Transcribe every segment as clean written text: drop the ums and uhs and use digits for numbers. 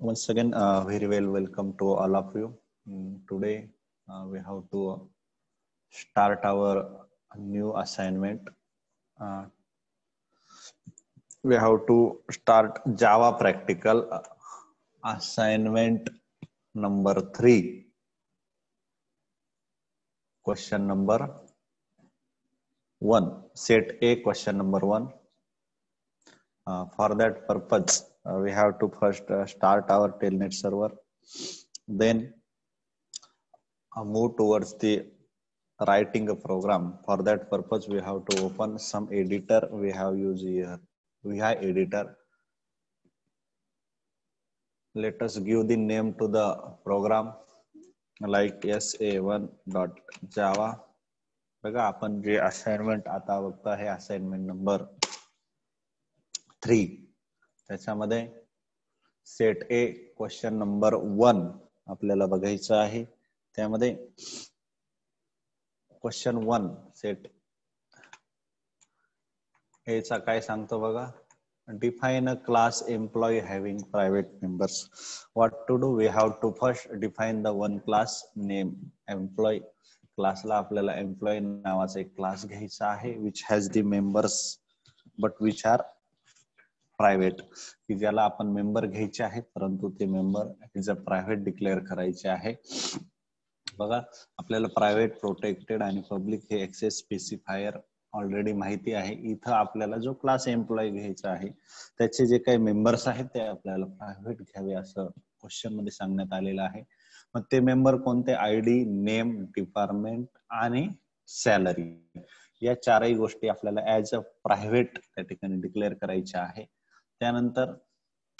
Once again, very well welcome to all of you. Today, we have to start our new assignment. Uh, we have to start Java practical assignment number 3. Question number 1. Set A question number 1. For that purpose, we have to first start our Telnet server. Then move towards the writing a program. For that purpose, we have to open some editor. We have used here VI editor. Let us give the name to the program like sa1.java. बघा आपण जे assignment आता बघतो आहे assignment number 3 त्याच्यामध्ये set ए question number 1 आपल्याला बघायचं आहे. त्यामध्ये क्वेश्चन 1 सेट ए चा काय सांगतो बघा. Define a class employee having private members. What to do? We have to first define the one class name employee. क्लासला आपल्याला एम्प्लॉई नावाचा एक क्लास घ्यायचा आहे which has the members but which are private. की ज्याला आपण मेंबर घ्यायचे आहेत परंतु ते member is a private declare करायचे आहे. बघा आपल्याला प्रायव्हेट, प्रोटेक्टेड आणि पब्लिक हे एक्सेस स्पेसिफायर ऑलरेडी माहिती आहे. इथं आपल्याला जो क्लास एम्प्लॉई घ्यायचा आहे त्याचे जे काही मेंबर्स आहेत ते आपल्याला प्रायव्हेट घ्यावे असं क्वेश्चन मध्ये सांगण्यात आलेलं आहे. मग ते मेंबर कोणते? आयडी, नेम, डिपार्टमेंट आणि सॅलरी या चारही गोष्टी आपल्याला ऍज अ प्रायव्हेट त्या ठिकाणी डिक्लेअर करायच्या आहे. त्यानंतर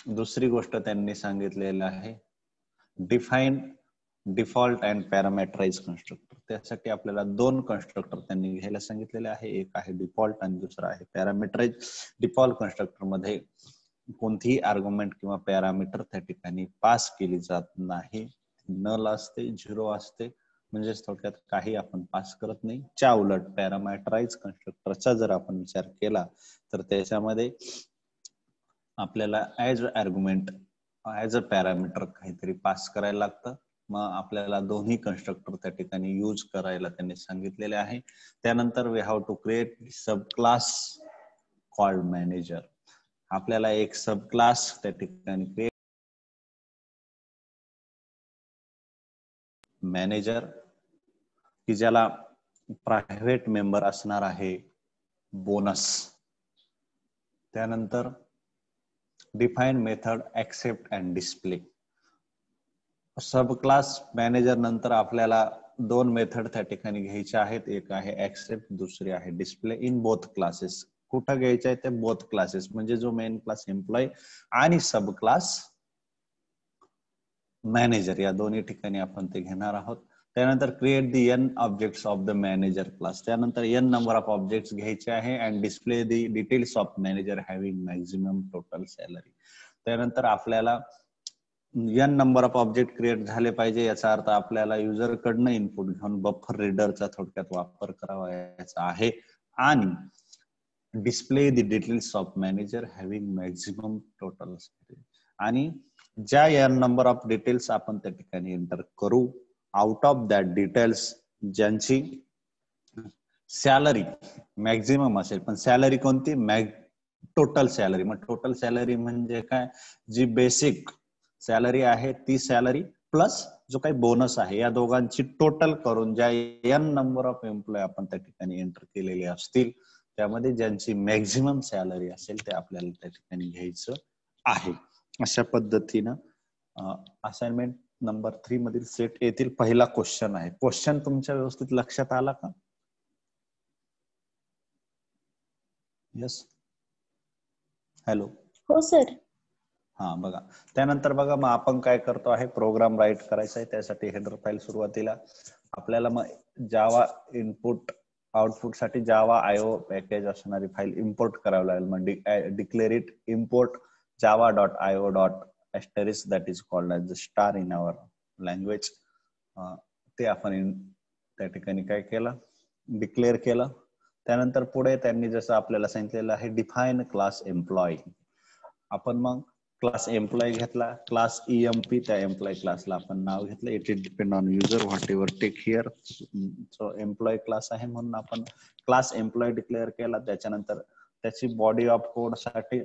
दुसरी गोष्ट त्यांनी सांगितलेलं आहे डिफाईन डिफॉल्ट अँड पॅरामीटराइज कन्स्ट्रक्टर. त्यासाठी आपल्याला दोन कन्स्ट्रक्टर त्यांनी घ्यायला सांगितलेले आहे. एक आहे डिफॉल्ट आणि दुसरा आहे पॅरामीटराइज. डिफॉल्ट कन्स्ट्रक्टर मध्ये कोणतीही आर्ग्युमेंट किंवा पॅरामीटर त्या ठिकाणी पास केली जात नाही. नल असते, झिरो असते, म्हणजेच थोडक्यात काही आपण पास करत नाही. च्या उलट पॅरामीटराइज कन्स्ट्रक्टरचा जर आपण विचार केला तर त्याच्यामध्ये आपल्याला as argument as a parameter काहीतरी पास करायला लागतं. मग आपल्याला दोन्ही कन्स्ट्रक्टर त्या ठिकाणी यूज करायला त्यांनी सांगितलेले आहे. त्यानंतर we have to create sub class called manager. आपल्याला एक सब क्लास त्या ठिकाणी क्रिएट मॅनेजर की ज्याला प्रायव्हेट मेंबर असणार आहे बोनस. त्यानंतर define method accept and display. Sub class manager नंतर आपल्याला दोन मेथड त्या ठिकाणी घ्यायच्या आहेत. एक आहे ऍक्सेप्ट, दुसरी आहे डिस्प्ले इन बोथ क्लासेस. कुठं घ्यायचे आहे ते बोथ क्लासेस म्हणजे जो मेन क्लास एम्प्लॉय आणि सब क्लास मॅनेजर या दोन्ही ठिकाणी आपण ते घेणार आहोत. त्यानंतर create the n objects of the manager class. त्यानंतर एन नंबर ऑफ ऑब्जेक्ट्स घ्यायचे आहे and display the details of manager having maximum total salary. त्यानंतर आपल्याला n number of object create झाले पाहिजे. याचा अर्थ आपल्याला युजर कडनं इनपुट घेऊन बफर रीडरचा थोडक्यात वापर करावा याचा आहे. आणि display the details of manager having maximum total salary. आणि ज्या एन नंबर ऑफ डिटेल्स आपण त्या ठिकाणी एंटर करू आउट ऑफ दॅट डिटेल्स ज्यांची सॅलरी मॅक्झिमम असेल पण सॅलरी कोणती? Total salary. मग टोटल सॅलरी म्हणजे काय? जी बेसिक सॅलरी आहे ती सॅलरी प्लस जो काही बोनस आहे या दोघांची टोटल करून ज्या एन नंबर ऑफ एम्प्लॉय आपण त्या ठिकाणी एंटर केलेले असतील त्यामध्ये ज्यांची मॅक्झिमम सॅलरी असेल ते आपल्याला त्या ठिकाणी घ्यायचं आहे. अशा पद्धतीनं असाइनमेंट नंबर 3 मधील सेट येथील पहिला क्वेश्चन आहे. क्वेश्चन तुमच्या व्यवस्थित लक्षात आला का? Yes, hello. हो सर. हा बघा त्यानंतर बघा मग आपण काय करतो आहे प्रोग्राम राईट करायचा आहे. त्यासाठी हेडर फाईल सुरुवातीला आपल्याला मग जावा इनपुट आउटपुट साठी जावा आयओ पॅकेज असणारी फाईल इम्पोर्ट करावी लागेल. मग declare it import java.io.asterisk that is called as the star in our language. ते आपण त्या ठिकाणी काय केलं डिक्लेअर केलं. त्यानंतर पुढे त्यांनी जसं आपल्याला सांगितलेलं आहे डिफाईन क्लास एम्प्लॉई. आपण मग क्लास एम्प्लॉय घेतला, क्लास EMP त्या एम्प्लॉय क्लासला आपण नाव घेतलं. It is depend on user whatever take here. So employee class आहे म्हणून आपण क्लास एम्प्लॉय डिक्लेअर केला. त्याच्यानंतर त्याची बॉडी ऑफ कोड साठी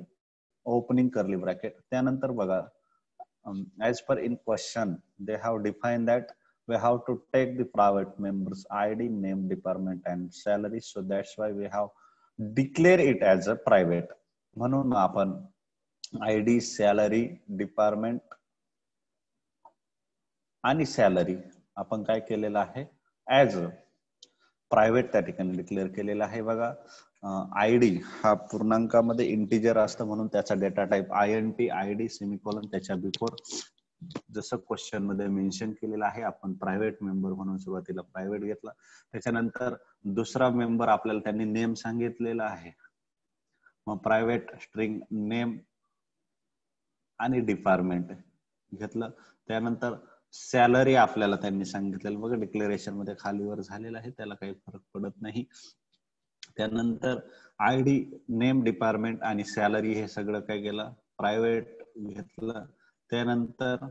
ओपनिंग कर्ली ब्रॅकेट. त्यानंतर बघा as per in question they have defined that we have to take the private members ID, name, department and salary. So that's why we have declare it as a private. म्हणून आपण ID, salary, department आणि salary आपण काय केलेलं आहे as private त्या ठिकाणी declare केलेला आहे. बघा ID हा पूर्णांकामध्ये इंटिजर असतं म्हणून त्याचा data type INT ID semicolon त्याच्या बिफोर जसं क्वेश्चन मध्ये मेन्शन केलेलं आहे आपण प्रायव्हेट मेंबर म्हणून सुरुवातीला प्रायव्हेट घेतला. त्याच्यानंतर दुसरा मेंबर आपल्याला त्यांनी नेम सांगितलेला आहे, मग प्रायव्हेट स्ट्रिंग नेम आणि डिपार्टमेंट घेतलं. त्यानंतर सॅलरी आपल्याला त्यांनी सांगितलेलं बघा डिक्लेरेशन मध्ये खालीवर झालेलं आहे, त्याला काही फरक पडत नाही. त्यानंतर ID, नेम, डिपार्टमेंट आणि सॅलरी हे सगळं काय केलं प्रायव्हेट घेतलं. त्यानंतर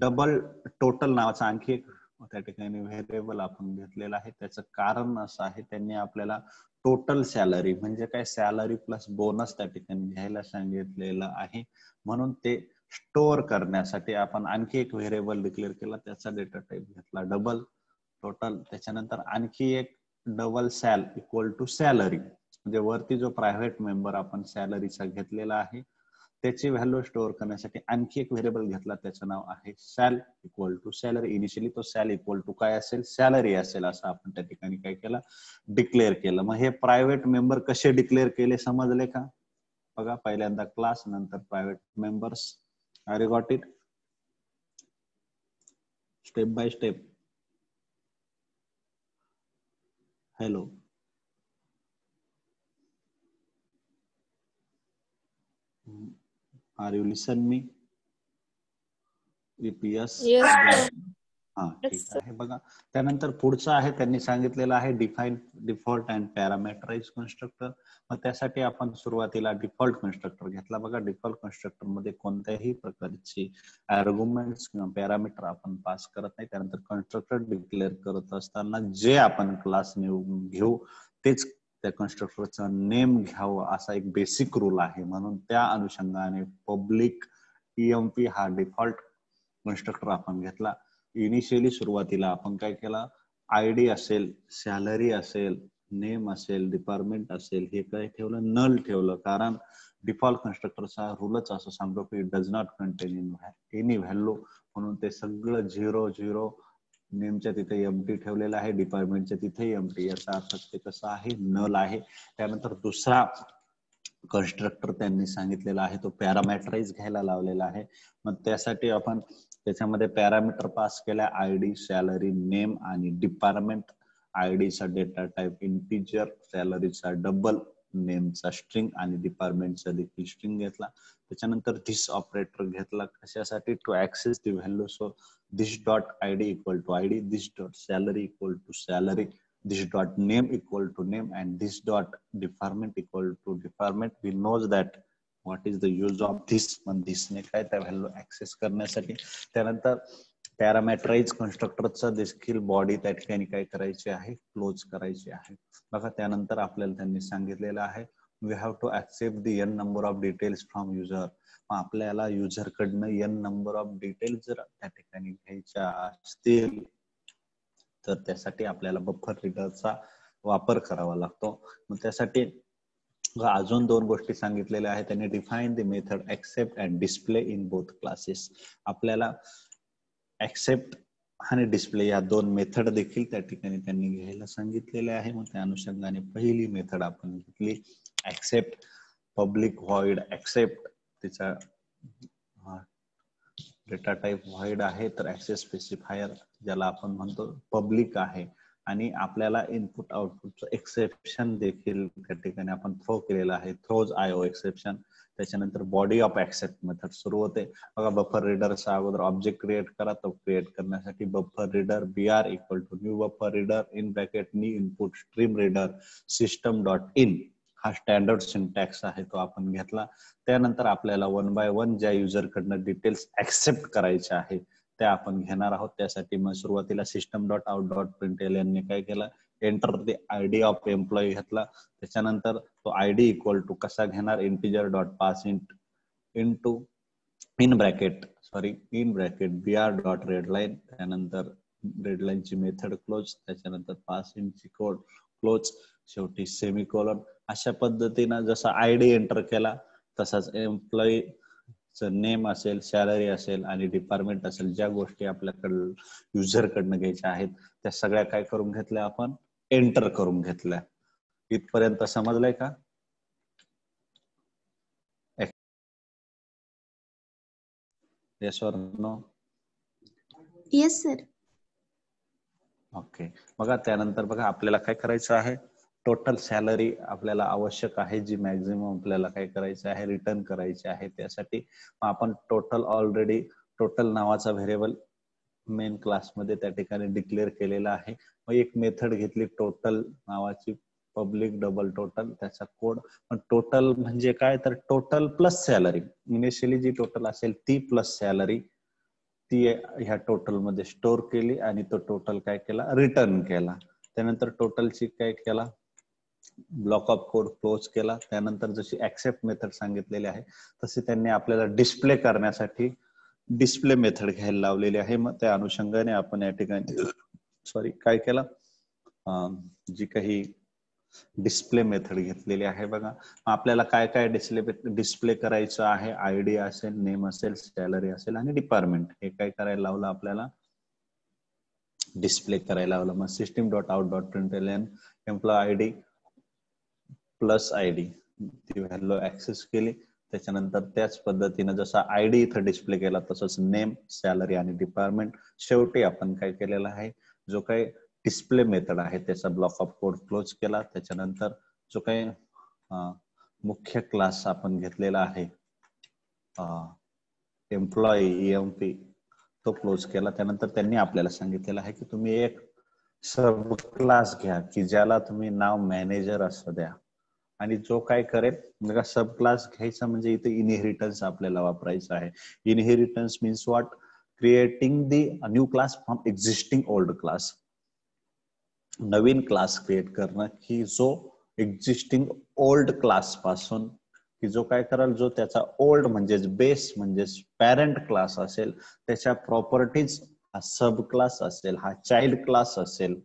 डबल टोटल नावाचा आणखी एक त्या ठिकाणी व्हेरिएबल आपण घेतलेला आहे. त्याचं कारण असं आहे त्यांनी आपल्याला टोटल सॅलरी म्हणजे काय सॅलरी प्लस बोनस त्या ठिकाणी घ्यायला सांगितलेलं आहे, म्हणून ते स्टोअर करण्यासाठी आपण आणखी एक व्हेरिएबल डिक्लेअर केला. त्याचा डेटा टाइप घेतला डबल टोटल. त्याच्यानंतर आणखी एक double sal equal to salary म्हणजे वरती जो प्रायव्हेट मेंबर आपण सॅलरीचा घेतलेला आहे त्याची व्हॅल्यू स्टोअर करण्यासाठी आणखी एक व्हेरिएबल घेतला, त्याचं नाव आहे sal equal to salary. Initially तो सॅल इक्वल टू काय असेल सॅलरी असेल असं आपण त्या ठिकाणी काय केलं डिक्लेअर केलं. मग हे प्रायव्हेट मेंबर कसे डिक्लेअर केले समजले का? बघा पहिल्यांदा क्लास नंतर private members. Are you got it? Step by step. Hello are you listen me? EPS हा ठीक आहे. बघा त्यानंतर पुढचं आहे त्यांनी सांगितलेलं आहे डिफाईन डिफॉल्ट अँड पॅरामीटराइज कन्स्ट्रक्टर. मग त्यासाठी आपण सुरुवातीला डिफॉल्ट कन्स्ट्रक्टर घेतला. बघा डिफॉल्ट कन्स्ट्रक्टर मध्ये कोणत्याही प्रकारची आर्ग्युमेंट्स किंवा पॅरामीटर आपण पास करत नाही. त्यानंतर कन्स्ट्रक्टर डिक्लेअर करत असताना जे आपण क्लास घेऊ तेच त्या कन्स्ट्रक्टरचा नेम घ्यावं असा एक बेसिक रूल आहे, म्हणून त्या अनुषंगाने पब्लिक EMP हा डिफॉल्ट कन्स्ट्रक्टर आपण घेतला. इनिशियली सुरुवातीला आपण काय केला ID असेल, सॅलरी असेल, नेम असेल, डिपार्टमेंट असेल हे काय ठेवलं नल ठेवलं, कारण डिफॉल्ट कन्स्ट्रक्टरचा रूलच असं सांगतो की it does not content any value, म्हणून ते सगळं 0 नेमच्या तिथे एम्प्टी ठेवलेलं आहे, डिपार्टमेंटच्या तिथे एम्प्टी. याचा अर्थ ते कसं आहे नल आहे. त्यानंतर दुसरा कन्स्ट्रक्टर त्यांनी सांगितलेला आहे तो पॅरामीटराइज घ्यायला लावलेला आहे. मग त्यासाठी आपण त्याच्यामध्ये पॅरामीटर पास केला ID, सॅलरी, नेम आणि डिपार्टमेंट. ID चा डेटा टाइप इंटिजर, सॅलरीचा डबल, नेमचा स्ट्रिंग आणि डिपार्टमेंटचा देखील स्ट्रिंग घेतला. त्याच्यानंतर धिस ऑपरेटर घेतला कशासाठी to access the value. So this dot ID equal to ID, this dot salary equal to salary, this dot name equal to name and this dot department equal to department. We knows that what is the use of this. पण this ने काय त्या value access करण्यासाठी. त्यानंतर पॅरामीटराइज कन्स्ट्रक्टरचा देखील body त्या ठिकाणी काय करायची आहे क्लोज करायची आहे. बघा त्यानंतर आपल्याला त्यांनी सांगितलेलं आहे we have to accept the n number of details from user. आपल्याला युजर कडनं n नंबर ऑफ डिटेल्स जर त्या ठिकाणी घ्यायच्या असतील तर त्यासाठी आपल्याला बफर रीडरचा वापर करावा लागतो. मग त्यासाठी अजून दोन गोष्टी सांगितलेल्या आहेत त्यांनी. Define the method accept and display in both classes. आपल्याला एक्सेप्ट आणि डिस्प्ले या दोन मेथड देखील त्या ठिकाणी त्यांनी घ्यायला सांगितलेले आहे. मग त्या अनुषंगाने पहिली मेथड आपण घेतली एक्सेप्ट. पब्लिक व्हॉइड एक्सेप्ट, त्याचा डेटा टाइप व्हॉइड आहे तर ऍक्सेस स्पेसिफायर ज्याला आपण म्हणतो पब्लिक आहे. आणि आपल्याला इनपुट आउटपुटचं एक्सेप्शन देखील त्या ठिकाणी आपण थ्रो केलेला आहे, थ्रोज IO एक्सेप्शन. त्याच्यानंतर बॉडी ऑफ एक्सेप्ट मेथड सुरू होते. बघा बफर रीडरचा अगोदर ऑब्जेक्ट क्रिएट करा. तो क्रिएट करण्यासाठी buffer reader BR equal to new buffer reader in bracket नी input stream reader system dot in हा स्टँडर्ड सिंटॅक्स आहे तो आपण घेतला. त्यानंतर आपल्याला 1 बाय 1 ज्या युजर कडनं डिटेल्स ऍक्सेप्ट करायच्या आहे त्या आपण घेणार आहोत. त्यासाठी मग सुरुवातीला system.out.println यांनी काय केलं, enter the ID of employee घेतला. त्याच्यानंतर तो आयडी इक्वल टू कसा घेणार, integer dot pass into in bracket br dot readline, त्यानंतर रेडलाईनची मेथड क्लोज, त्याच्यानंतर पास इनची कोड क्लोज, शेवटी सेमिकोलॉन. अशा पद्धतीनं जसा आयडी एंटर केला तसाच एम्प्लॉईचं नेम असेल, सॅलरी असेल आणि डिपार्टमेंट असेल, ज्या गोष्टी आपल्याकडं युजर कडनं घ्यायच्या आहेत त्या सगळ्या काय करून घेतल्या, आपण एंटर करून घेतल्या. इथपर्यंत समजलंय का? Yes or no? Yes sir. Okay. बघा त्यानंतर बघा आपल्याला काय करायचं आहे, टोटल सॅलरी आपल्याला आवश्यक आहे, जी मॅक्झिमम आपल्याला काय करायचं आहे, रिटर्न करायची आहे. त्यासाठी आपण टोटल ऑलरेडी टोटल नावाचा व्हेरिएबल मेन क्लासमध्ये त्या ठिकाणी डिक्लेअर केलेला आहे. मग एक मेथड घेतली टोटल नावाची, पब्लिक डबल टोटल, त्याचा कोड. पण टोटल म्हणजे काय, तर टोटल प्लस सॅलरी, इनिशियली जी टोटल असेल ती प्लस सॅलरी ती ह्या टोटल मध्ये स्टोअर केली आणि तो टोटल काय केला, रिटर्न केला. त्यानंतर टोटलची काय केला, ब्लॉक ऑफ कोड क्लोज केला. त्यानंतर जशी ऍक्सेप्ट मेथड सांगितलेली आहे तशी त्यांनी आपल्याला डिस्प्ले करण्यासाठी डिस्प्ले मेथड घ्यायला लावलेली आहे. मग त्या अनुषंगाने आपण या ठिकाणी काय केलं, जी काही डिस्प्ले मेथड घेतलेली आहे. बघा आपल्याला काय काय डिस्प्ले करायचं आहे, आयडी असेल, नेम असेल, सॅलरी असेल आणि डिपार्टमेंट, हे काय करायला लावलं, आपल्याला डिस्प्ले करायला लावलं. मग system.out.println employee ID plus ID ती व्हॅल्यू ऍक्सेस केली. त्याच्यानंतर त्याच पद्धतीने जसा आयडी इथं डिस्प्ले केला तसंच नेम, सॅलरी आणि डिपार्टमेंट. शेवटी आपण काय केलेला आहे, जो काही डिस्प्ले मेथड आहे त्याचा ब्लॉक ऑफ कोड क्लोज केला. त्याच्यानंतर जो काही मुख्य क्लास आपण घेतलेला आहे एम्प्लॉई EMP तो क्लोज केला. त्यानंतर त्यांनी आपल्याला सांगितलेलं आहे की तुम्ही एक सब क्लास घ्या की ज्याला तुम्ही नाव मॅनेजर असं द्या, आणि जो काय करेल, बघा सब क्लास घ्यायचा म्हणजे इथे इनहेरिटन्स आपल्याला वापरायचं आहे. Inheritance means what, creating the new class from existing old class. Naveen class create करणं की जो एक्झिस्टिंग ओल्ड क्लास पासून, की जो काय कराल, जो त्याचा ओल्ड म्हणजेच बेस म्हणजेच पॅरेंट क्लास असेल त्याच्या प्रॉपर्टीज हा सब क्लास असेल, हा चाइल्ड क्लास असेल,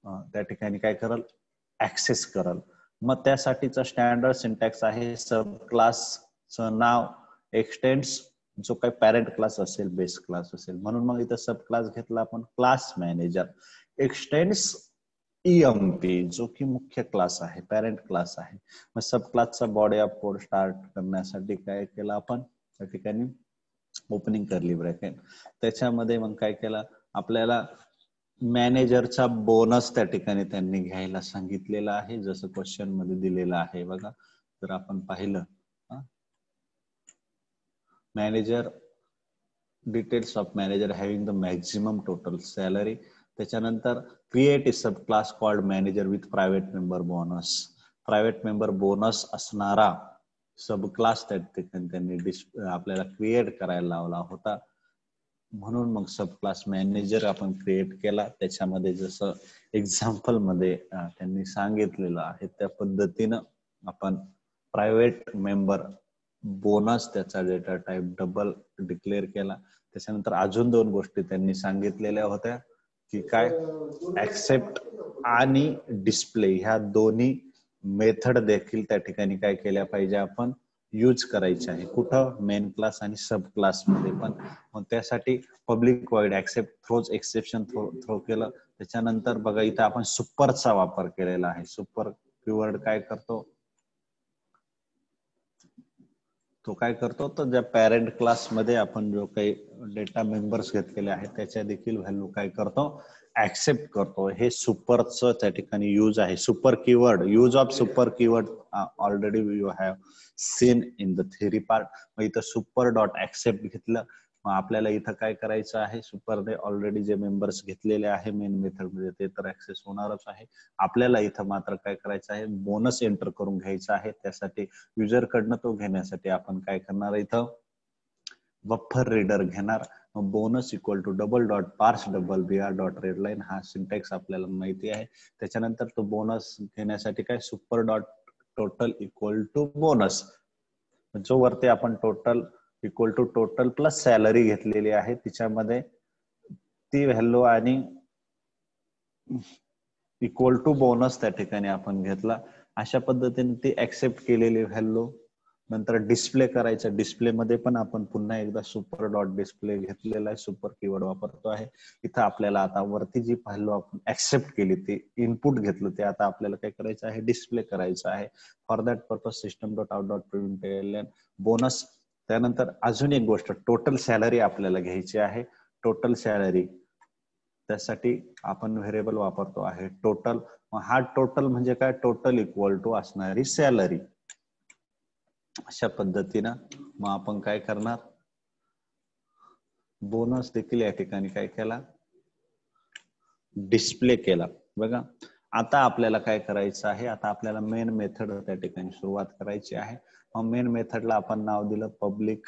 त्या ठिकाणी काय कराल, ऍक्सेस कराल. मग त्यासाठीचा स्टँडर्ड सिंटॅक्स आहे, सब क्लासचं नाव एक्सटेंड्स जो काही पॅरेंट क्लास असेल, बेस क्लास असेल. म्हणून मग इथं सब क्लास घेतला आपण, क्लास मॅनेजर एक्सटेंड्स EMP जो की मुख्य क्लास आहे, पॅरेंट क्लास आहे. मग सब क्लासचा बॉडी ऑफ कोड स्टार्ट करण्यासाठी काय केलं आपण, त्या ठिकाणी ओपनिंग करली ब्रॅकेट, त्याच्यामध्ये मग काय केलं, आपल्याला मॅनेजरचा बोनस त्या ठिकाणी त्यांनी घ्यायला सांगितलेला आहे, जसं क्वेश्चन मध्ये दिलेलं आहे. बघा जर आपण पाहिलं, manager details of manager having the maximum total salary. त्याच्यानंतर create a sub class called manager with private member bonus, private member bonus असणारा सब क्लास त्या ठिकाणी त्यांनी आपल्याला क्रिएट करायला लावला होता. म्हणून मग सब क्लास मॅनेजर आपण क्रिएट केला. त्याच्यामध्ये जसं एक्झाम्पल मध्ये त्यांनी सांगितलेलं आहे त्या पद्धतीनं आपण प्रायव्हेट मेंबर बोनस त्याचा डेटा टाइप डबल डिक्लेअर केला. त्याच्यानंतर अजून दोन गोष्टी त्यांनी सांगितलेल्या होत्या की काय, ऍक्सेप्ट आणि डिस्प्ले ह्या दोन्ही मेथड देखील त्या ठिकाणी काय केल्या पाहिजे, आपण यूज करायचे आहे. कुठं, मेन क्लास आणि सब क्लास मध्ये पण. मग त्यासाठी public void accept throws exception throw केलं. त्याच्यानंतर बघा इथं आपण सुपरचा वापर केलेला आहे. सुपर कीवर्ड काय करतो, तो काय करतो, तर ज्या पॅरेंट क्लास मध्ये आपण जो काही डेटा मेंबर्स घेतलेले आहेत त्याच्या देखील व्हॅल्यू काय करतो, ऍक्सेप्ट करतो. हे सुपरचं त्या ठिकाणी यूज आहे. Super keyword, use of super keyword already you have seen in the theory part. मग इथं सुपर डॉट ऍक्सेप्ट घेतलं. मग आपल्याला इथं काय करायचं आहे, सुपरने ऑलरेडी जे मेंबर्स घेतलेले आहे मेन मेथड मध्ये ते तर ऍक्सेस होणारच आहे. आपल्याला इथं मात्र काय करायचं आहे, बोनस एंटर करून घ्यायचा आहे. त्यासाठी युजर कडनं तो घेण्यासाठी आपण काय करणार, इथं बफर रीडर घेणार. Bonus equal to double dot parse double br dot read line हा सिंटॅक्स आपल्याला माहिती आहे. त्याच्यानंतर तो बोनस घेण्यासाठी काय, super dot total equal to bonus, जो वरती आपण total equal to total plus salary घेतलेली आहे तिच्यामध्ये ती व्हॅल्यू आणि इक्वल टू बोनस त्या ठिकाणी आपण घेतला. अशा पद्धतीने ती ऍक्सेप्ट केलेली व्हॅल्यू नंतर डिस्प्ले करायचं. डिस्प्ले मध्ये पण आपण पुन्हा एकदा सुपर डॉट डिस्प्ले घेतलेला आहे, सुपर कीवर्ड वापरतो आहे. इथं आपल्याला आता वरती जी व्हॅल्यू आपण ऍक्सेप्ट केली ते इनपुट घेतलं ते आता आपल्याला काय करायचं आहे, डिस्प्ले करायचं आहे. For that purpose system dot out dot print bonus. त्यानंतर अजून एक गोष्ट, टोटल सॅलरी आपल्याला घ्यायची आहे. टोटल सॅलरी त्यासाठी आपण व्हेरिएबल वापरतो आहे टोटल. हा टोटल म्हणजे काय, टोटल इक्वल टू असणारी सॅलरी. अशा पद्धतीनं मग आपण काय करणार, बोनस देखील या ठिकाणी काय केला, डिस्प्ले केला. बघा आता आपल्याला काय करायचं आहे, आता आपल्याला मेन मेथड त्या ठिकाणी सुरुवात करायची आहे. मग मेन मेथडला आपण नाव दिलं पब्लिक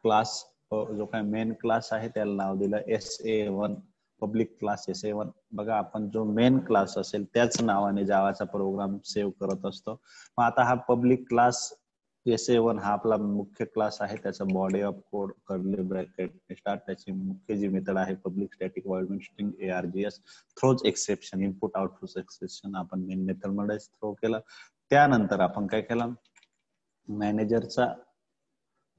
क्लास. जो काय मेन क्लास आहे त्याला नाव दिलं SA1, पब्लिक क्लास SA1. बघा आपण जो मेन क्लास असेल त्याच नावाने जावाचा प्रोग्राम सेव्ह करत असतो. मग आता हा पब्लिक क्लास SA1 हा आपला मुख्य क्लास आहे. त्याचा body of code curly bracket start. त्याची मुख्य जी मेथड आहे public static void string ARGS throws exception, input output exception आपण मेन मेथड मध्ये थ्रो केला. त्यानंतर आपण काय केलं, मॅनेजरचा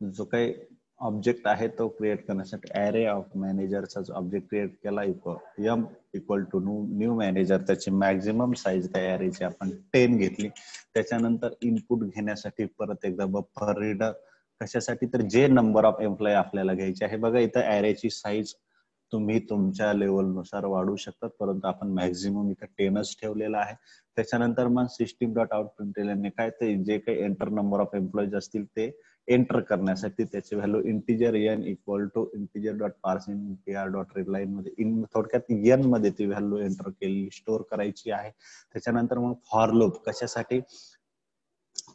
जो काही ऑब्जेक्ट आहे तो क्रिएट करण्यासाठी ॲरे ऑफ मॅनेजरचा जो ऑब्जेक्ट क्रिएट केला, m equal to new manager. त्याची मॅक्झिमम साईज त्या ॲरेची आपण 10 घेतली. त्याच्यानंतर इनपुट घेण्यासाठी परत एकदा बफर रीडर. कशासाठी, तर जे नंबर ऑफ एम्प्लॉय आपल्याला घ्यायचे आहे. बघा इथं ॲरेची साईज तुम्ही तुमच्या लेवलनुसार वाढवू शकतात, परंतु आपण मॅक्झिमम इथं 10च ठेवलेला आहे. त्याच्यानंतर मग सिस्टीम डॉट आउट प्रिंटएलएन काय, ते जे काही एंटर नंबर ऑफ एम्प्लॉईज असतील ते एंटर करण्यासाठी त्याची value integer n equal to integer dot parse int br dot read line मध्ये इन थोडक्यात n मध्ये ती व्हॅल्यू एंटर केली, स्टोअर करायची आहे. त्याच्यानंतर मग फॉर लूप कशासाठी,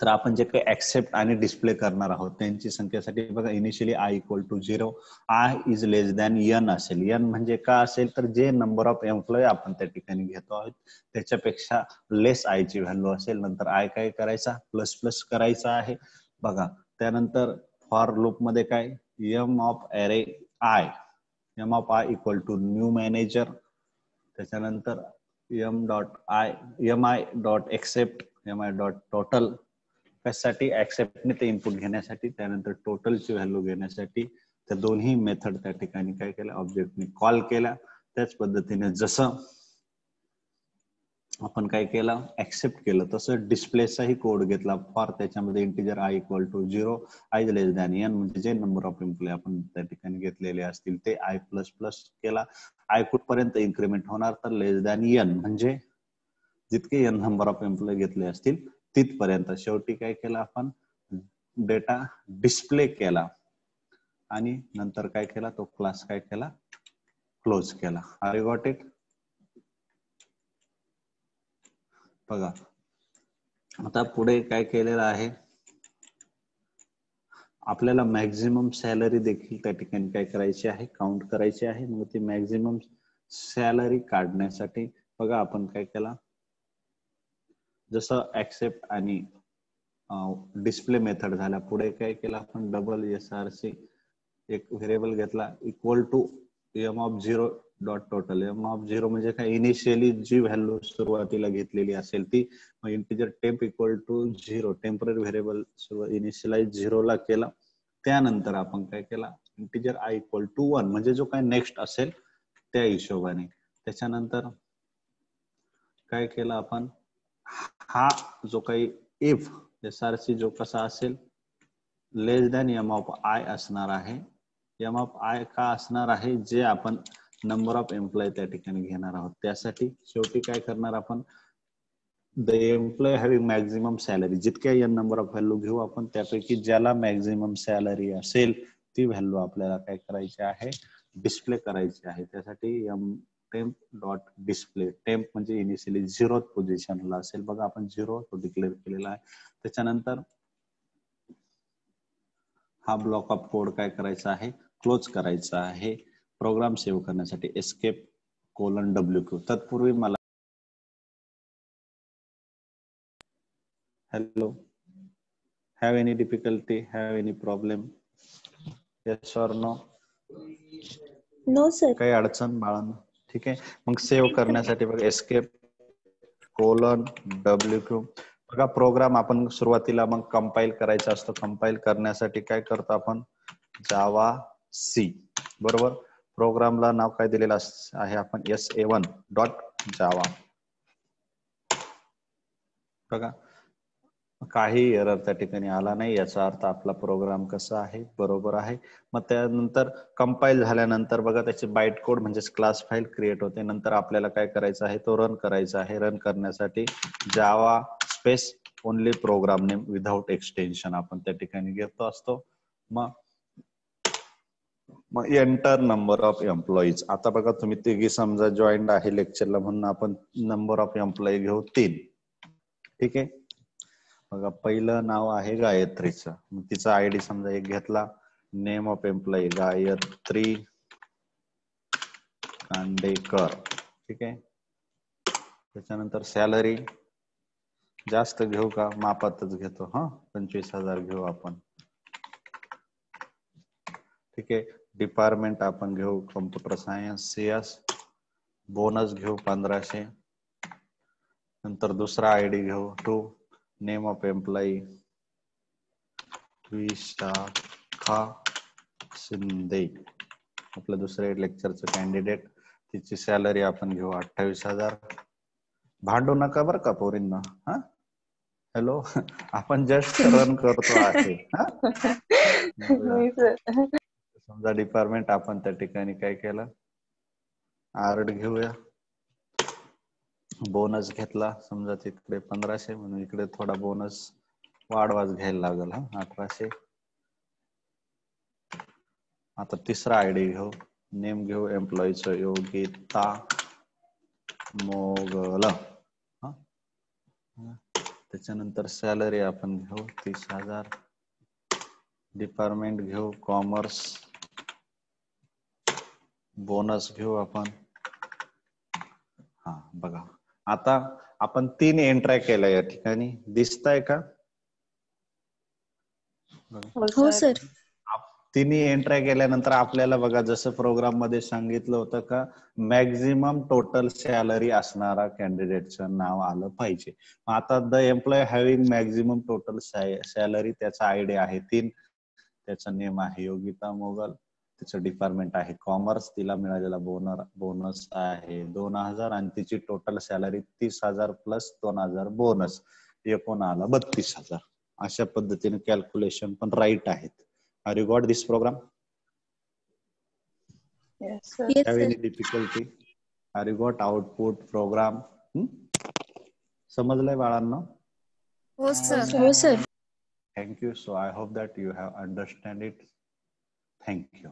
तर आपण जे काही ऍक्सेप्ट आणि डिस्प्ले करणार आहोत त्यांची संख्येसाठी. बघा initially i equal to 0, i is less than n असेल. n म्हणजे का असेल, तर जे नंबर ऑफ एम्प्लॉय आपण त्या ठिकाणी घेतो आहोत त्याच्यापेक्षा लेस i ची व्हॅल्यू असेल. नंतर i काय करायचा, प्लस प्लस करायचा आहे. बघा त्यानंतर फॉर लूप मध्ये काय, m of array i, m of i equal to new manager. त्याच्यानंतर mi dot accept mi dot total, कशासाठी, ऍक्सेप्टने ते इनपुट घेण्यासाठी. त्यानंतर टोटलची व्हॅल्यू घेण्यासाठी. त्या दोन्ही मेथड त्या ठिकाणी काय केलं, ऑब्जेक्टने कॉल केला. त्याच पद्धतीने जसं आपण काय केलं, ऍक्सेप्ट केलं, तसं डिस्प्लेचाही कोड घेतला. फॉर त्याच्यामध्ये integer i equal to 0, i is less than n म्हणजे जे नंबर ऑफ एम्प्लॉय आपण त्या ठिकाणी घेतलेले असतील ते i प्लस प्लस केला. i कुठपर्यंत इन्क्रीमेंट होणार, तर लेस दॅन n म्हणजे जितके n नंबर ऑफ एम्प्लॉय घेतले असतील तिथपर्यंत. शेवटी काय केलं आपण, डेटा डिस्प्ले केला आणि नंतर काय केला, तो क्लास काय केला, क्लोज केला. Are you got it. बघा आता पुढे काय केलेलं आहे, आपल्याला मॅक्झिमम सॅलरी देखील त्या ठिकाणी काय करायची आहे, काउंट करायची आहे. मग ती मॅक्झिमम सॅलरी काढण्यासाठी बघा आपण काय केला, जसं ऍक्सेप्ट आणि डिस्प्ले मेथड झाल्या पुढे काय केलं आपण, डबल SRC एक व्हेरिएबल घेतला equal to m of 0 dot total. m of 0 म्हणजे काय, इनिशियली जी व्हॅल्यू सुरुवातीला घेतलेली असेल ती. मग integer temp equal to 0, temporary variable initialise 0 ला केला. त्यानंतर आपण काय केला, इंटिजर i इक्वल टू 1 म्हणजे जो काय नेक्स्ट असेल त्या हिशोबाने. त्याच्यानंतर काय केलं आपण, हा जो काही इफ SRC जो कसा असेल, लेस दॅन m ऑफ i असणार आहे. m ऑफ i का असणार आहे, जे आपण नंबर ऑफ एम्प्लॉय त्या ठिकाणी घेणार आहोत त्यासाठी. शेवटी काय करणार आपण, the employee having maximum salary, जितक्या n नंबर ऑफ व्हॅल्यू घेऊ आपण त्यापैकी ज्याला मॅक्झिमम सॅलरी असेल ती व्हॅल्यू आपल्याला काय करायची आहे, डिस्प्ले करायची आहे. त्यासाठी टेम्प डॉट डिस्प्ले, टेम्प म्हणजे इनिशियली 0th पोझिशनला असेल बघा, आपण 0 तो डिक्लेअर केलेला आहे. त्याच्यानंतर हा ब्लॉक ऑफ कोड काय करायचा आहे, क्लोज करायचा आहे. प्रोग्राम सेव्ह करण्यासाठी एस्केप :WQ. तत्पूर्वी मला hello, have any difficulty, have any problem, yes or no? No, sir. काही अडचण बाळांनो? ठीक आहे. मग सेव्ह करण्यासाठी बघा एस्केप :WQ. बघा प्रोग्राम आपण सुरुवातीला मग कंपाईल करायचा असतो. कंपाईल करण्यासाठी काय करतो आपण, जावा सी, बरोबर. प्रोग्रामला नाव काय दिलेलं आहे आपण, sa1.java. बघा काही एरर त्या ठिकाणी आला नाही, याचा अर्थ आपला प्रोग्राम कसा आहे, बरोबर आहे. मग त्यानंतर कंपाईल झाल्यानंतर बघा त्याची बाईट कोड म्हणजेच क्लास फाईल क्रिएट होते. नंतर आपल्याला काय करायचं आहे, तो रन करायचा आहे. रन करण्यासाठी java space only program name without extension आपण त्या ठिकाणी घेतो असतो. मग एंटर नंबर ऑफ एम्प्लॉईज. आता बघा तुम्ही तिघी समजा जॉईंट आहे लेक्चरला, म्हणून आपण नंबर ऑफ एम्प्लॉई घेऊ 3. ठीक आहे. बघा पहिलं नाव आहे गायत्रीचं, मग तिचा आयडी समजा एक घेतला. Name of employee Gayatri Kandekar. ठीक आहे. त्याच्यानंतर सॅलरी जास्त घेऊ का, मापातच घेतो, हा 25,000 घेऊ आपण. ठीक आहे. डिपार्टमेंट आपण घेऊ कम्प्युटर सायन्स CS. बोनस घेऊ 1500. नंतर दुसरा आयडी घेऊ 2. Name of employee Vishakha Shinde, आपलं दुसऱ्या लेक्चरचं कॅन्डिडेट. तिची सॅलरी आपण घेऊ 28,000. भांडू नका बरं का पोरींना, हा. हॅलो, आपण जस्ट रन करतो आहे. समजा डिपार्टमेंट आपण त्या ठिकाणी काय केलं, आर्ट घेऊया. बोनस घेतला समजा तिकडे 1500, म्हणून इकडे थोडा बोनस वाढवाच घ्यायला लागेल, हा 1800. आता तिसरा आयडी घेऊ. नेम घेऊ एम्प्लॉईचं योगिता मोगल, हा. त्याच्यानंतर सॅलरी आपण घेऊ 30,000. डिपार्टमेंट घेऊ कॉमर्स. बोनस घेऊ आपण, हा. बघा आता आपण 3 एंट्र्या केल्या या ठिकाणी, दिसताय का? हो सर. तिन्ही एंट्र्या केल्यानंतर आपल्याला बघा जसं प्रोग्राम मध्ये सांगितलं होतं का मॅक्झिमम टोटल सॅलरी असणारा कॅन्डिडेटचं नाव आलं पाहिजे. आता the employee having maximum total salary, त्याचा आयडी आहे 3. त्याचं नेम आहे योगिता मोगल. तिचं डिपार्टमेंट आहे कॉमर्स. तिला मिळालेला बोनस आहे 2,000 आणि तिची टोटल सॅलरी 30,000 प्लस 2,000 बोनस, एकूण आला 32,000. अशा पद्धतीने कॅल्क्युलेशन पण राईट आहेत. Have you got this program? Yes, sir. Yes, Have sir. any difficulty? Have you got output program? समजलंय बाळांनो? हो सर. हो sir. Thank you. So I hope that you have understand it. Thank you.